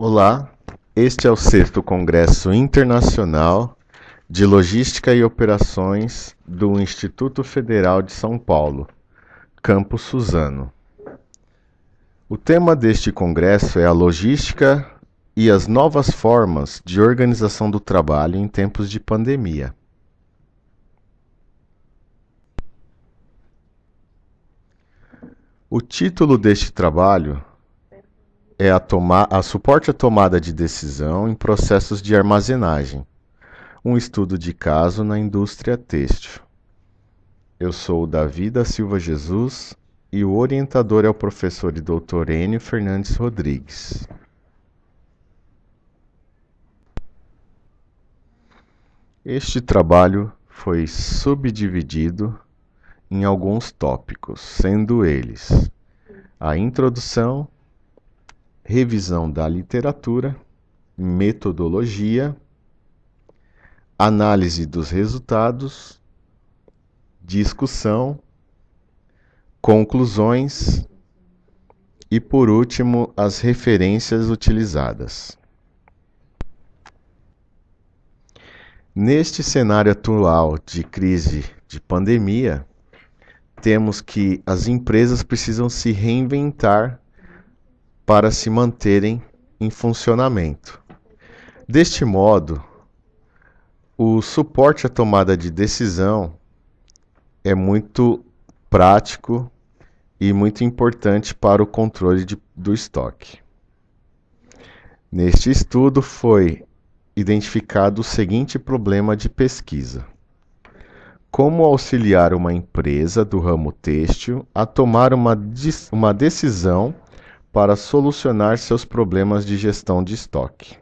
Olá, este é o sexto Congresso Internacional de Logística e Operações do Instituto Federal de São Paulo, Campus Suzano. O tema deste congresso é a logística e as novas formas de organização do trabalho em tempos de pandemia. O título deste trabalho é a suporte à tomada de decisão em processos de armazenagem, um estudo de caso na indústria têxtil. Eu sou o Davi da Silva Jesus e o orientador é o professor e doutor Enio Fernandes Rodrigues. Este trabalho foi subdividido em alguns tópicos, sendo eles a introdução, revisão da literatura, metodologia, análise dos resultados, discussão, conclusões e, por último, as referências utilizadas. Neste cenário atual de crise de pandemia, temos que as empresas precisam se reinventar para se manterem em funcionamento. Deste modo, o suporte à tomada de decisão é muito prático e muito importante para o controle do estoque. Neste estudo foi identificado o seguinte problema de pesquisa: como auxiliar uma empresa do ramo têxtil a tomar uma decisão para solucionar seus problemas de gestão de estoque.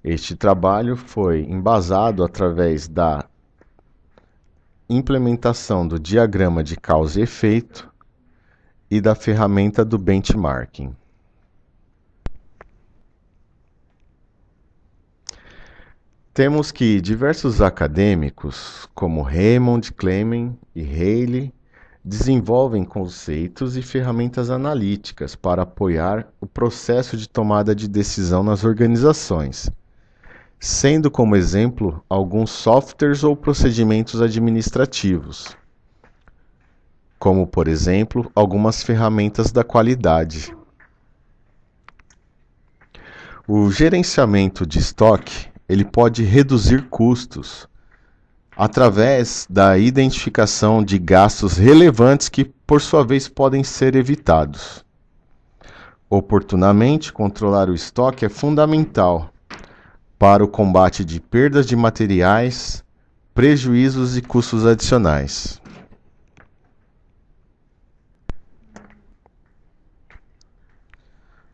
Este trabalho foi embasado através da implementação do diagrama de causa e efeito e da ferramenta do benchmarking. Temos que diversos acadêmicos, como Raymond Clement e Haley, desenvolvem conceitos e ferramentas analíticas para apoiar o processo de tomada de decisão nas organizações, sendo como exemplo alguns softwares ou procedimentos administrativos, como, por exemplo, algumas ferramentas da qualidade. O gerenciamento de estoque, ele pode reduzir custos através da identificação de gastos relevantes que, por sua vez, podem ser evitados. Oportunamente, controlar o estoque é fundamental para o combate de perdas de materiais, prejuízos e custos adicionais.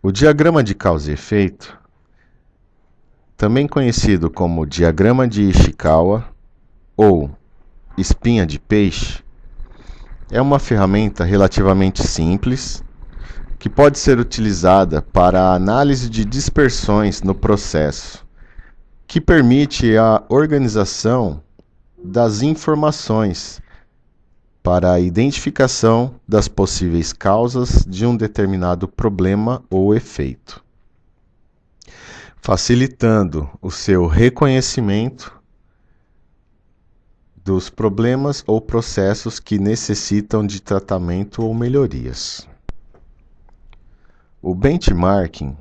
O diagrama de causa e efeito, também conhecido como diagrama de Ishikawa ou espinha de peixe, é uma ferramenta relativamente simples que pode ser utilizada para a análise de dispersões no processo, que permite a organização das informações para a identificação das possíveis causas de um determinado problema ou efeito, facilitando o seu reconhecimento dos problemas ou processos que necessitam de tratamento ou melhorias. O benchmarking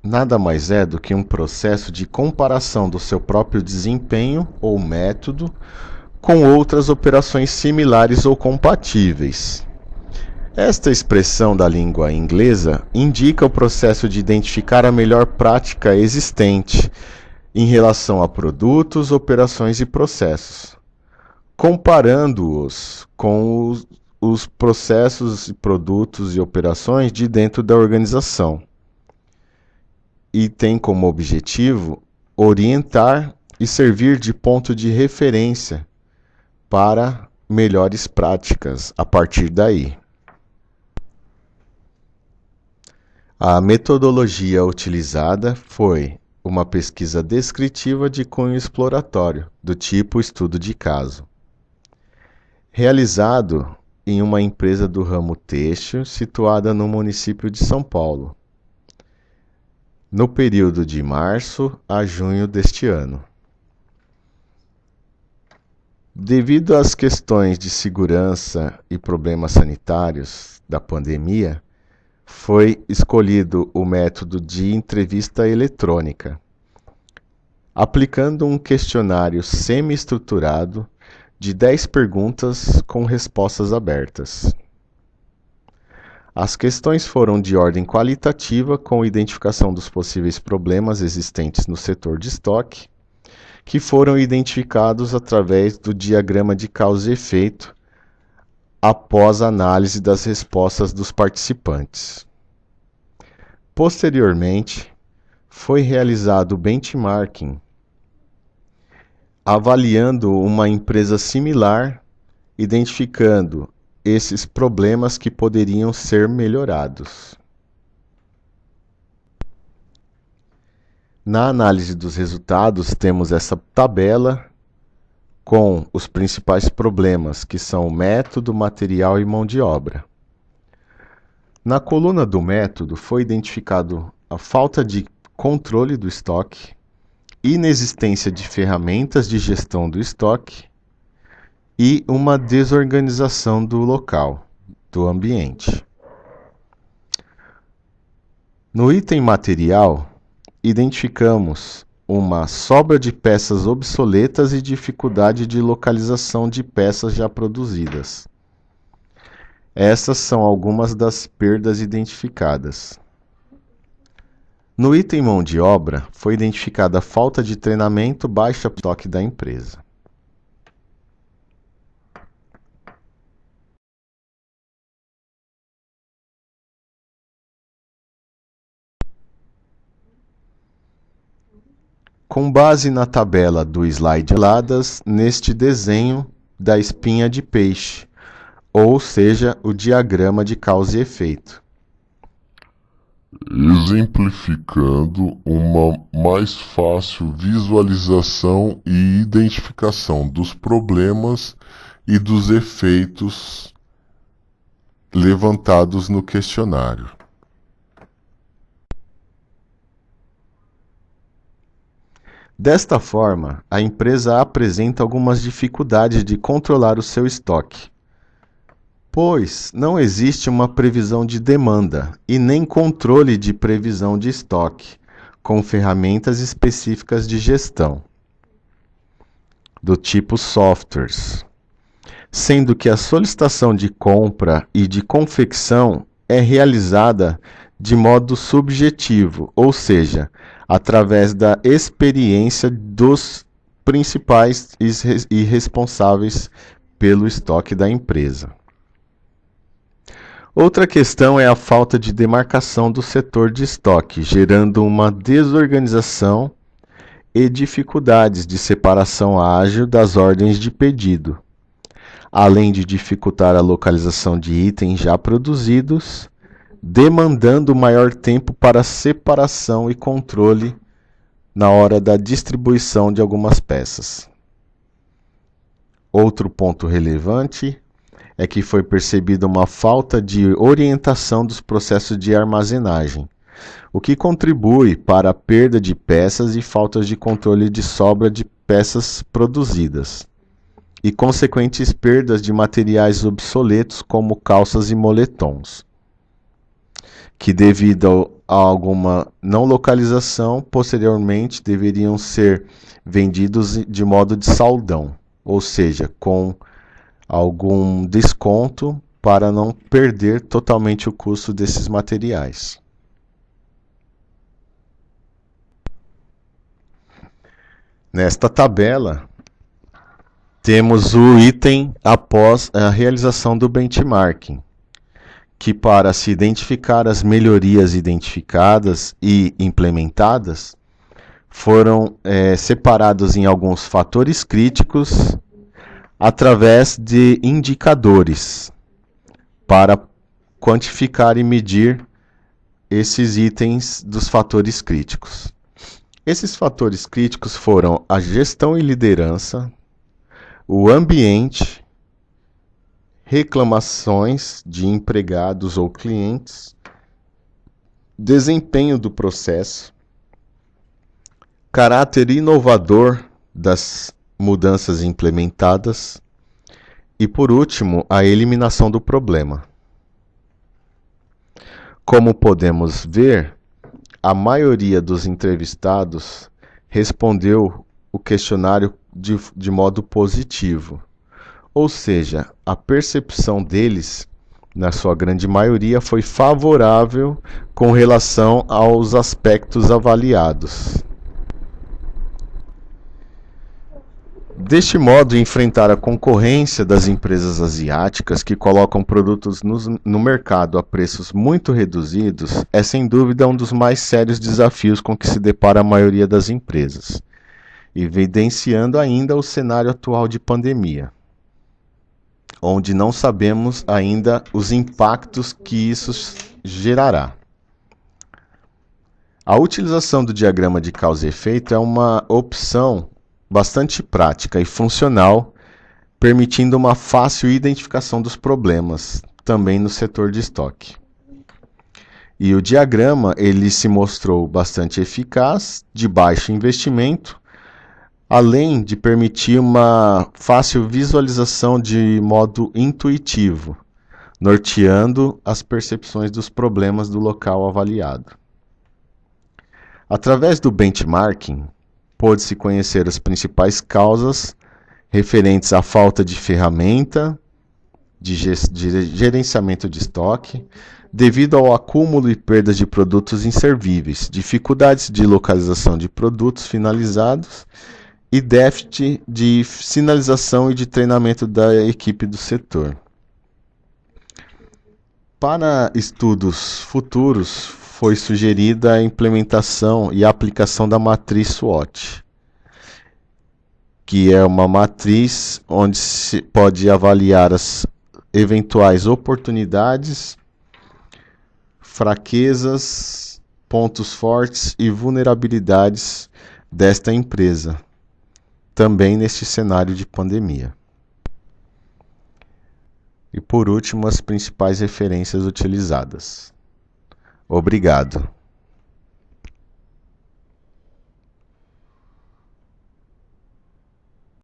nada mais é do que um processo de comparação do seu próprio desempenho ou método com outras operações similares ou compatíveis. Esta expressão da língua inglesa indica o processo de identificar a melhor prática existente em relação a produtos, operações e processos, comparando-os com os processos, produtos e operações de dentro da organização. E tem como objetivo orientar e servir de ponto de referência para melhores práticas a partir daí. A metodologia utilizada foi uma pesquisa descritiva de cunho exploratório, do tipo estudo de caso, realizado em uma empresa do ramo têxtil situada no município de São Paulo. no período de março a junho deste ano. Devido às questões de segurança e problemas sanitários da pandemia, foi escolhido o método de entrevista eletrônica, aplicando um questionário semi-estruturado de 10 perguntas com respostas abertas. As questões foram de ordem qualitativa, com identificação dos possíveis problemas existentes no setor de estoque, que foram identificados através do diagrama de causa e efeito, após a análise das respostas dos participantes. Posteriormente, foi realizado o benchmarking, avaliando uma empresa similar, identificando esses problemas que poderiam ser melhorados. Na análise dos resultados, temos essa tabela com os principais problemas, que são método, material e mão de obra. Na coluna do método, foi identificado a falta de controle do estoque, inexistência de ferramentas de gestão do estoque e uma desorganização do local, do ambiente. No item material, identificamos uma sobra de peças obsoletas e dificuldade de localização de peças já produzidas. Essas são algumas das perdas identificadas. No item mão de obra, foi identificada a falta de treinamento, baixa estoque da empresa. Com base na tabela do slide ladas, neste desenho da espinha de peixe, ou seja, o diagrama de causa e efeito. Exemplificando uma mais fácil visualização e identificação dos problemas e dos efeitos levantados no questionário. Desta forma, a empresa apresenta algumas dificuldades de controlar o seu estoque, pois não existe uma previsão de demanda e nem controle de previsão de estoque, com ferramentas específicas de gestão, do tipo softwares, sendo que a solicitação de compra e de confecção é realizada de modo subjetivo, ou seja, através da experiência dos principais e responsáveis pelo estoque da empresa. Outra questão é a falta de demarcação do setor de estoque, gerando uma desorganização e dificuldades de separação ágil das ordens de pedido, além de dificultar a localização de itens já produzidos, demandando maior tempo para separação e controle na hora da distribuição de algumas peças. Outro ponto relevante é que foi percebida uma falta de orientação dos processos de armazenagem, o que contribui para a perda de peças e faltas de controle de sobra de peças produzidas, e consequentes perdas de materiais obsoletos como calças e moletons, que devido a alguma não localização, posteriormente deveriam ser vendidos de modo de saldão, ou seja, com algum desconto para não perder totalmente o custo desses materiais. Nesta tabela, temos o item após a realização do benchmarking, que para se identificar as melhorias identificadas e implementadas, foram separados em alguns fatores críticos através de indicadores para quantificar e medir esses itens dos fatores críticos. Esses fatores críticos foram a gestão e liderança, o ambiente, reclamações de empregados ou clientes, desempenho do processo, caráter inovador das mudanças implementadas e, por último, a eliminação do problema. Como podemos ver, a maioria dos entrevistados respondeu o questionário de modo positivo, ou seja, a percepção deles, na sua grande maioria, foi favorável com relação aos aspectos avaliados. Deste modo, enfrentar a concorrência das empresas asiáticas que colocam produtos no mercado a preços muito reduzidos é sem dúvida um dos mais sérios desafios com que se depara a maioria das empresas, evidenciando ainda o cenário atual de pandemia, onde não sabemos ainda os impactos que isso gerará. A utilização do diagrama de causa e efeito é uma opção bastante prática e funcional, permitindo uma fácil identificação dos problemas, também no setor de estoque. E o diagrama ele se mostrou bastante eficaz, de baixo investimento, além de permitir uma fácil visualização de modo intuitivo, norteando as percepções dos problemas do local avaliado. Através do benchmarking, pôde-se conhecer as principais causas referentes à falta de ferramenta de gerenciamento de estoque, devido ao acúmulo e perdas de produtos inservíveis, dificuldades de localização de produtos finalizados e déficit de sinalização e de treinamento da equipe do setor. Para estudos futuros, foi sugerida a implementação e a aplicação da matriz SWOT, que é uma matriz onde se pode avaliar as eventuais oportunidades, fraquezas, pontos fortes e vulnerabilidades desta empresa, também neste cenário de pandemia. E por último, as principais referências utilizadas. Obrigado.